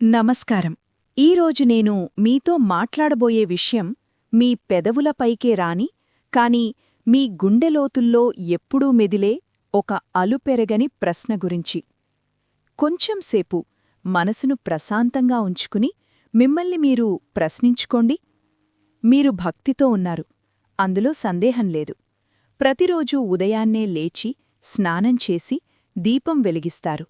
నమస్కారం. ఈరోజు నేను మీతో మాట్లాడబోయే విషయం మీ పెదవులపైకే రాని కాని మీ గుండెలోతుల్లో ఎప్పుడూ మెదిలే ఒక అలుపెరగని ప్రశ్న గురించి. కొంచెంసేపు మనసును ప్రశాంతంగా ఉంచుకుని మిమ్మల్ని మీరు ప్రశ్నించుకోండి. మీరు భక్తితో ఉన్నారు, అందులో సందేహం లేదు. ప్రతిరోజూ ఉదయాన్నే లేచి స్నానం చేసి దీపం వెలిగిస్తారు.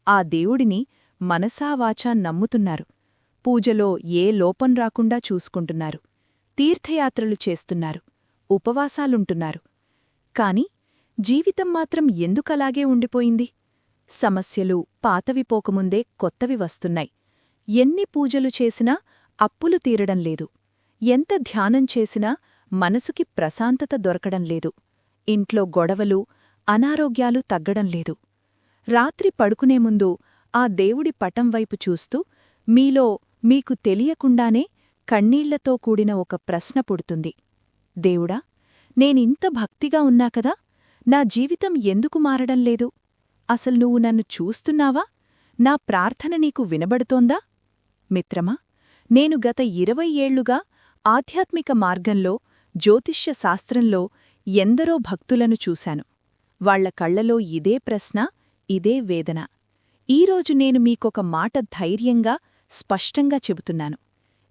ఆ దేవుడిని మనసావాచా నమ్ముతున్నారు. పూజలో ఏ లోపం రాకుండా చూసుకుంటున్నారు. తీర్థయాత్రలు చేస్తున్నారు. ఉపవాసాలుంటున్నారు. కాని జీవితం మాత్రం ఎందుకలాగే ఉండిపోయింది? సమస్యలు పాతవి పోకముందే కొత్తవి వస్తున్నాయి. ఎన్ని పూజలు చేసినా అప్పులు తీరడం లేదు. ఎంత ధ్యానం చేసినా మనసుకి ప్రశాంతత దొరకడం లేదు. ఇంట్లో గొడవలు, అనారోగ్యాలు తగ్గడం లేదు. రాత్రి పడుకునే ముందు ఆ దేవుడి పటం వైపు చూస్తూ మీలో మీకు తెలియకుండానే కన్నీళ్లతో కూడిన ఒక ప్రశ్న పుడుతుంది. దేవుడా, నేనింత భక్తిగా ఉన్నా కదా, నా జీవితం ఎందుకు మారడం లేదు? అసలు నువ్వు నన్ను చూస్తున్నావా? నా ప్రార్థన నీకు వినబడుతోందా? మిత్రమా, నేను గత 20 ఏళ్లుగా ఆధ్యాత్మిక మార్గంలో, జ్యోతిష్య శాస్త్రంలో ఎందరో భక్తులను చూశాను. వాళ్ల కళ్లలో ఇదే ప్రశ్న, ఇదే వేదన. ఈరోజు నేను మీకొక మాట ధైర్యంగా, స్పష్టంగా చెబుతున్నాను.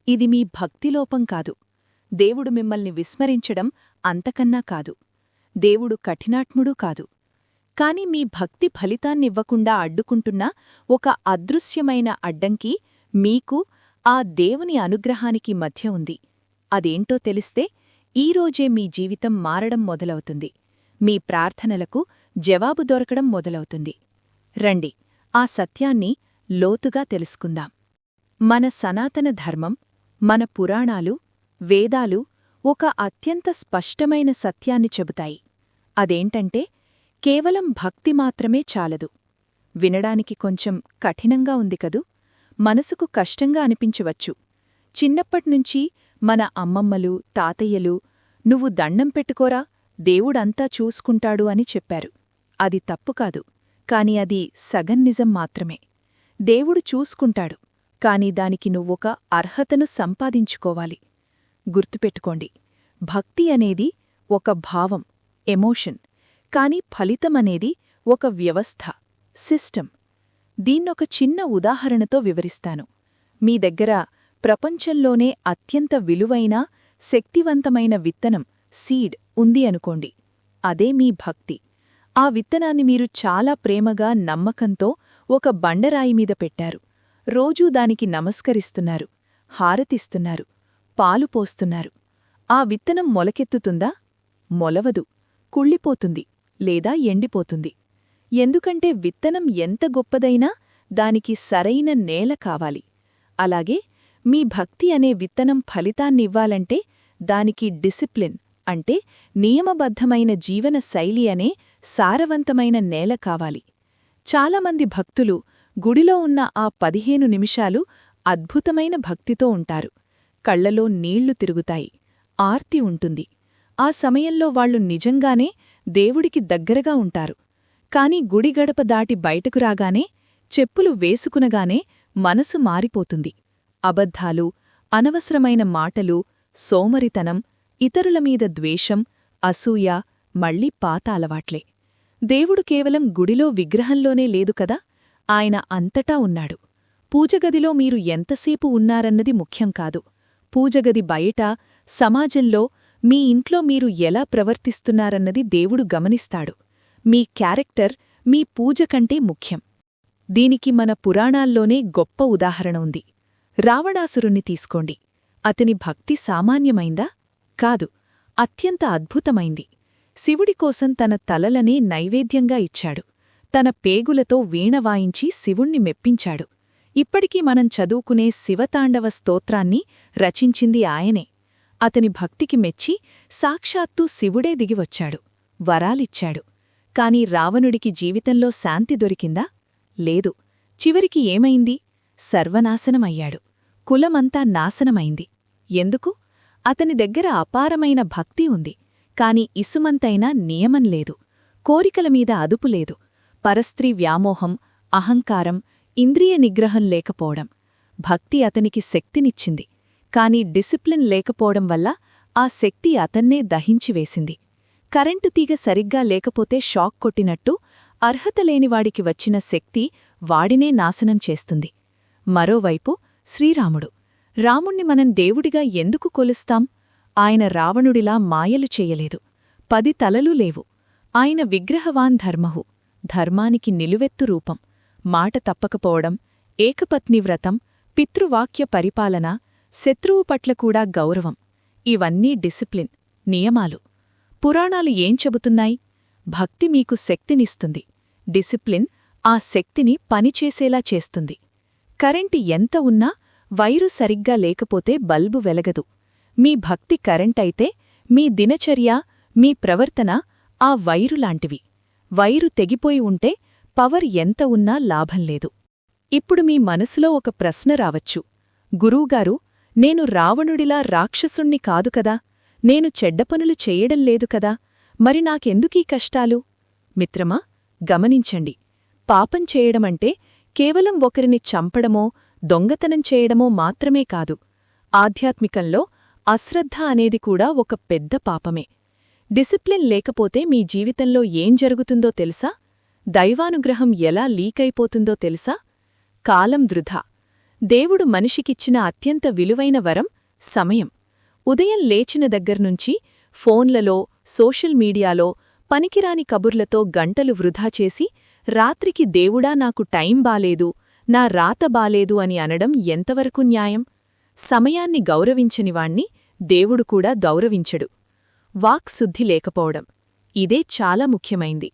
ఇది మీ భక్తిలోపం కాదు. దేవుడు మిమ్మల్ని విస్మరించడం అంతకన్నా కాదు. దేవుడు కఠినాత్ముడూ కాదు. కాని మీ భక్తి ఫలితాన్నివ్వకుండా అడ్డుకుంటున్న ఒక అదృశ్యమైన అడ్డంకి మీకు, ఆ దేవుని అనుగ్రహానికి మధ్య ఉంది. అదేంటో తెలిస్తే ఈరోజే మీ జీవితం మారడం మొదలవుతుంది. మీ ప్రార్థనలకు జవాబు దొరకడం మొదలవుతుంది. రండి, ఆ సత్యాన్ని లోతుగా తెలుసుకుందాం. మన సనాతన ధర్మం, మన పురాణాలు, వేదాలు ఒక అత్యంత స్పష్టమైన సత్యాన్ని చెబుతాయి. అదేంటంటే, కేవలం భక్తి మాత్రమే చాలదు. వినడానికి కొంచెం కఠినంగా ఉంది కదూ? మనసుకు కష్టంగా అనిపించవచ్చు. చిన్నప్పట్నుంచి మన అమ్మమ్మలు, తాతయ్యలు నువ్వు దండం పెట్టుకోరా, దేవుడంతా చూసుకుంటాడు అని చెప్పారు. అది తప్పుకాదు, కాని అది సగం నిజం మాత్రమే. దేవుడు చూసుకుంటాడు, కాని దానికి నువ్వొక అర్హతను సంపాదించుకోవాలి. గుర్తుపెట్టుకోండి, భక్తి అనేది ఒక భావం, ఎమోషన్. కాని ఫలితమనేది ఒక వ్యవస్థ, సిస్టమ్. దీన్నొక చిన్న ఉదాహరణతో వివరిస్తాను. మీ దగ్గర ప్రపంచంలోనే అత్యంత విలువైన, శక్తివంతమైన విత్తనం, సీడ్ ఉంది అనుకోండి. అదే మీ భక్తి. ఆ విత్తనాన్ని మీరు చాలా ప్రేమగా, నమ్మకంతో ఒక బండరాయిమీద పెట్టారు. రోజూ దానికి నమస్కరిస్తున్నారు, హారతిస్తున్నారు, పాలు పోస్తున్నారు. ఆ విత్తనం మొలకెత్తుతుందా? మొలవదు, కుళ్ళిపోతుంది లేదా ఎండిపోతుంది. ఎందుకంటే విత్తనం ఎంత గొప్పదైనా దానికి సరైన నేల కావాలి. అలాగే మీ భక్తి అనే విత్తనం ఫలితాన్నివ్వాలంటే దానికి డిసిప్లిన్, అంటే నియమబద్ధమైన జీవన శైలి అనే సారవంతమైన నేల కావాలి. చాలామంది భక్తులు గుడిలో ఉన్న ఆ 15 నిమిషాలు అద్భుతమైన భక్తితో ఉంటారు. కళ్లలో నీళ్లు తిరుగుతాయి, ఆర్తి ఉంటుంది. ఆ సమయంలో వాళ్లు నిజంగానే దేవుడికి దగ్గరగా ఉంటారు. కాని గుడి గడప దాటి బయటకు రాగానే, చెప్పులు వేసుకునగానే మనసు మారిపోతుంది. అబద్ధాలు, అనవసరమైన మాటలు, సోమరితనం, ఇతరులమీద ద్వేషం, అసూయ, మళ్లీ పాత అలవాట్లే. దేవుడు కేవలం గుడిలో విగ్రహంలోనే లేదు కదా, ఆయన అంతటా ఉన్నాడు. పూజగదిలో మీరు ఎంతసేపు ఉన్నారన్నది ముఖ్యం కాదు. పూజగది బయట, సమాజంలో, మీ ఇంట్లో మీరు ఎలా ప్రవర్తిస్తున్నారన్నది దేవుడు గమనిస్తాడు. మీ క్యారెక్టర్ మీ పూజ కంటే ముఖ్యం. దీనికి మన పురాణాల్లోనే గొప్ప ఉదాహరణ ఉంది. రావణాసురుణ్ణి తీసుకోండి. అతని భక్తి సామాన్యమైందా? కాదు, అత్యంత అద్భుతమైంది. శివుడి కోసం తన తలలనే నైవేద్యంగా ఇచ్చాడు. తన పేగులతో వీణ వాయించి శివుణ్ణి మెప్పించాడు. ఇప్పటికీ మనం చదువుకునే శివతాండవ స్తోత్రాన్ని రచించింది ఆయనే. అతని భక్తికి మెచ్చి సాక్షాత్తూ శివుడే దిగివచ్చాడు, వరాలిచ్చాడు. కాని రావణుడికి జీవితంలో శాంతి దొరికిందా? లేదు. చివరికి ఏమైంది? సర్వనాశనమయ్యాడు. కులమంతా నాశనమైంది. ఎందుకు? అతని దగ్గర అపారమైన భక్తి ఉంది, కాని ఇసుమంతైనా నియమం లేదు. కోరికలమీద అదుపు లేదు. పరస్త్రీ వ్యామోహం, అహంకారం, ఇంద్రియ నిగ్రహం లేకపోవడం. భక్తి అతనికి శక్తినిచ్చింది, కాని డిసిప్లిన్ లేకపోవడం వల్ల ఆ శక్తి అతన్నే దహించివేసింది. కరెంటు తీగ సరిగ్గా లేకపోతే షాక్ కొట్టినట్టు అర్హత లేనివాడికి వచ్చిన శక్తి వాడినే నాశనం చేస్తుంది. మరోవైపు శ్రీరాముడు. రాముణ్ణి మనం దేవుడిగా ఎందుకు కొలుస్తాం? ఆయన రావణుడిలా మాయలు చెయ్యలేదు. 10 తలలు లేవు. ఆయన విగ్రహవాన్ ధర్మహు, ధర్మానికి నిలువెత్తు రూపం. మాట తప్పకపోవడం, ఏకపత్నివ్రతం, పితృవాక్య పరిపాలన, శత్రువు పట్ల కూడా గౌరవం. ఇవన్నీ డిసిప్లిన్, నియమాలు. పురాణాలు ఏం చెబుతున్నాయి? భక్తి మీకు శక్తినిస్తుంది, డిసిప్లిన్ ఆ శక్తిని పనిచేసేలా చేస్తుంది. కరెంటు ఎంత ఉన్నా వైరు సరిగ్గా లేకపోతే బల్బు వెలగదు. మీ భక్తి కరెంటైతే మీ దినచర్య, మీ ప్రవర్తన ఆ వైరులాంటివి. వైరు తెగిపోయి ఉంటే పవర్ ఎంత ఉన్నా లాభంలేదు. ఇప్పుడు మీ మనసులో ఒక ప్రశ్న రావచ్చు. గురూగారు, నేను రావణుడిలా రాక్షసుణ్ణి కాదు కదా, నేను చెడ్డపనులు చేయడం లేదు కదా, మరి నాకెందుకీ కష్టాలు? మిత్రమా, గమనించండి. పాపం చేయడమంటే కేవలం ఒకరిని చంపడమో, దొంగతనం చేయడమో మాత్రమే కాదు. ఆధ్యాత్మికంలో అశ్రద్ధ అనేది కూడా ఒక పెద్ద పాపమే. డిసిప్లిన్ లేకపోతే మీ జీవితంలో ఏం జరుగుతుందో తెలుసా? దైవానుగ్రహం ఎలా లీకైపోతుందో తెలుసా? కాలం వృధా. దేవుడు మనిషికిచ్చిన అత్యంత విలువైన వరం సమయం. ఉదయం లేచిన దగ్గర్నుంచి ఫోన్లలో, సోషల్ మీడియాలో పనికిరాని కబుర్లతో గంటలు వృధా చేసి రాత్రికి దేవుడా నాకు టైం బాలేదు, నా రాత బాలేదు అని అనడం ఎంతవరకు న్యాయం? సమయాన్ని గౌరవించనివాణ్ణి దేవుడు కూడా గౌరవించడు. వాక్ శుద్ధి లేకపోవడం, ఇదే చాలా ముఖ్యమైంది.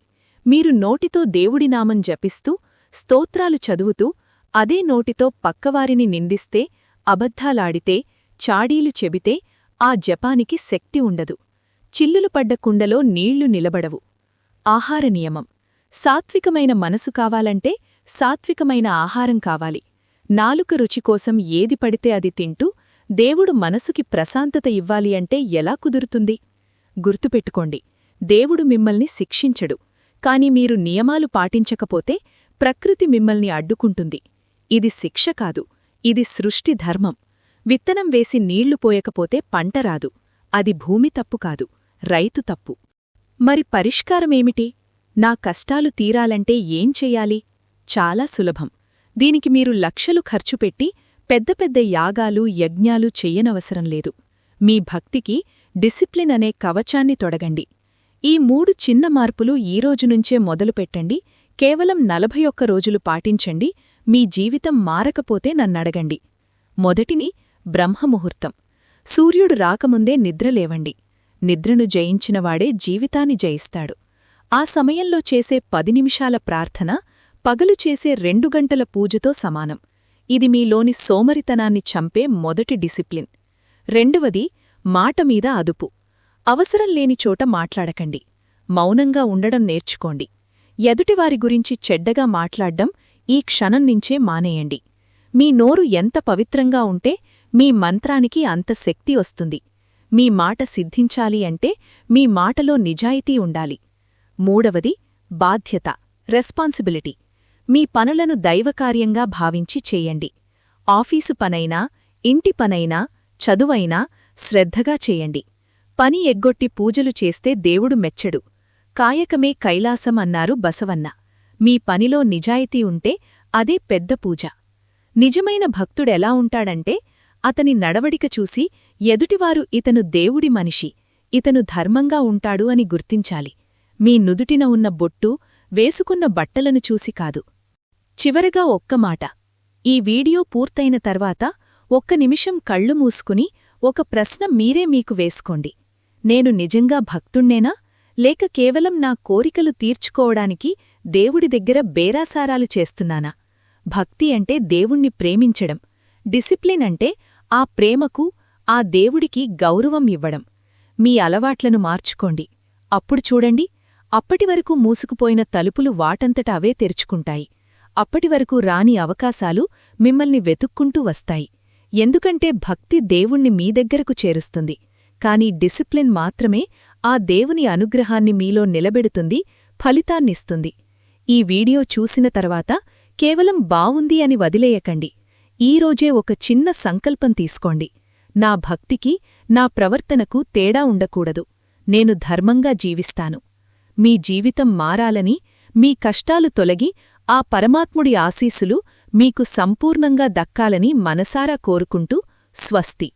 మీరు నోటితో దేవుడి నామం జపిస్తూ, స్తోత్రాలు చదువుతూ, అదే నోటితో పక్కవారిని నిందిస్తే, అబద్ధాలాడితే, చాడీలు చెబితే ఆ జపానికి శక్తి ఉండదు. చిల్లులు పడ్డ కుండలో నీళ్లు నిలబడవు. ఆహార నియమం. సాత్వికమైన మనసు కావాలంటే సాత్వికమైన ఆహారం కావాలి. నాలుక రుచికోసం ఏది పడితే అది తింటూ దేవుడు మనసుకి ప్రశాంతత ఇవ్వాలి అంటే ఎలా కుదురుతుంది? గుర్తుపెట్టుకోండి, దేవుడు మిమ్మల్ని శిక్షించడు, కాని మీరు నియమాలు పాటించకపోతే ప్రకృతి మిమ్మల్ని అడ్డుకుంటుంది. ఇది శిక్ష కాదు, ఇది సృష్టి ధర్మం. విత్తనం వేసి నీళ్లు పోయకపోతే పంట రాదు. అది భూమి తప్పు కాదు, రైతు తప్పు. మరి పరిష్కారమేమిటి? నా కష్టాలు తీరాలంటే ఏం చెయ్యాలి? చాలా సులభం. దీనికి మీరు లక్షలు ఖర్చుపెట్టి పెద్ద పెద్ద యాగాలు, యజ్ఞాలు చెయ్యనవసరం లేదు. మీ భక్తికి డిసిప్లిన్ అనే కవచాన్ని తొడగండి. ఈ 3 చిన్న మార్పులు ఈరోజునుంచే మొదలుపెట్టండి. కేవలం 41 రోజులు పాటించండి. మీ జీవితం మారకపోతే నన్నడగండి. మొదటిని బ్రహ్మముహూర్తం. సూర్యుడు రాకముందే నిద్రలేవండి. నిద్రను జయించినవాడే జీవితాన్ని జయిస్తాడు. ఆ సమయంలో చేసే 10 నిమిషాల ప్రార్థన పగలు చేసే 2 గంటల పూజతో సమానం. ఇది మీలోని సోమరితనాన్ని చంపే మొదటి డిసిప్లిన్. రెండవది మాటమీద అదుపు. అవసరం లేని చోట మాట్లాడకండి. మౌనంగా ఉండడం నేర్చుకోండి. ఎదుటివారి గురించి చెడ్డగా మాట్లాడ్డం ఈ క్షణం నుంచే మానేయండి. మీ నోరు ఎంత పవిత్రంగా ఉంటే మీ మంత్రానికి అంత శక్తి వస్తుంది. మీ మాట సిద్ధించాలి అంటే మీ మాటలో నిజాయితీ ఉండాలి. మూడవది బాధ్యత, రెస్పాన్సిబిలిటీ. మీ పనులను దైవకార్యంగా భావించి చేయండి. ఆఫీసు పనైనా, ఇంటి పనైనా, చదువైనా శ్రద్ధగా చేయండి. పని ఎగ్గొట్టి పూజలు చేస్తే దేవుడు మెచ్చడు. కాయకమే కైలాసం అన్నారు బసవన్న. మీ పనిలో నిజాయితీ ఉంటే అదే పెద్ద పూజ. నిజమైన భక్తుడెలా ఉంటాడంటే అతని నడవడిక చూసి ఎదుటివారు ఇతను దేవుడి మనిషి, ఇతను ధర్మంగా ఉంటాడు అని గుర్తించాలి. మీ నుదుటిన ఉన్న బొట్టు, వేసుకున్న బట్టలను చూసి కాదు. చివరగా ఒక్క మాట. ఈ వీడియో పూర్తయిన తర్వాత 1 నిమిషం కళ్ళు మూసుకుని ఒక ప్రశ్న మీరే మీకు వేసుకోండి. నేను నిజంగా భక్తుణ్ణేనా, లేక కేవలం నా కోరికలు తీర్చుకోవడానికి దేవుడి దగ్గర బేరాసారాలు చేస్తున్నానా? భక్తి అంటే దేవుణ్ణి ప్రేమించడం. డిసిప్లిన్ అంటే ఆ ప్రేమకు, ఆ దేవుడికి గౌరవం ఇవ్వడం. మీ అలవాట్లను మార్చుకోండి. అప్పుడు చూడండి, అప్పటివరకు మూసుకుపోయిన తలుపులు వాటంతట అవే తెరుచుకుంటాయి. అప్పటివరకు రాని అవకాశాలు మిమ్మల్ని వెతుక్కుంటూ వస్తాయి. ఎందుకంటే భక్తి దేవుణ్ణి మీ దగ్గరకు చేరుస్తుంది, కాని డిసిప్లిన్ మాత్రమే ఆ దేవుని అనుగ్రహాన్ని మీలో నిలబెడుతుంది, ఫలితాన్నిస్తుంది. ఈ వీడియో చూసిన తర్వాత కేవలం బావుంది అని వదిలేయకండి. ఈరోజే ఒక చిన్న సంకల్పం తీసుకోండి. నా భక్తికి, నా ప్రవర్తనకు తేడా ఉండకూడదు. నేను ధర్మంగా జీవిస్తాను. మీ జీవితం మారాలని, మీ కష్టాలు తొలగి ఆ పరమాత్ముడి ఆశీస్సులు మీకు సంపూర్ణంగా దక్కాలని మనసారా కోరుకుంటూ స్వస్తి.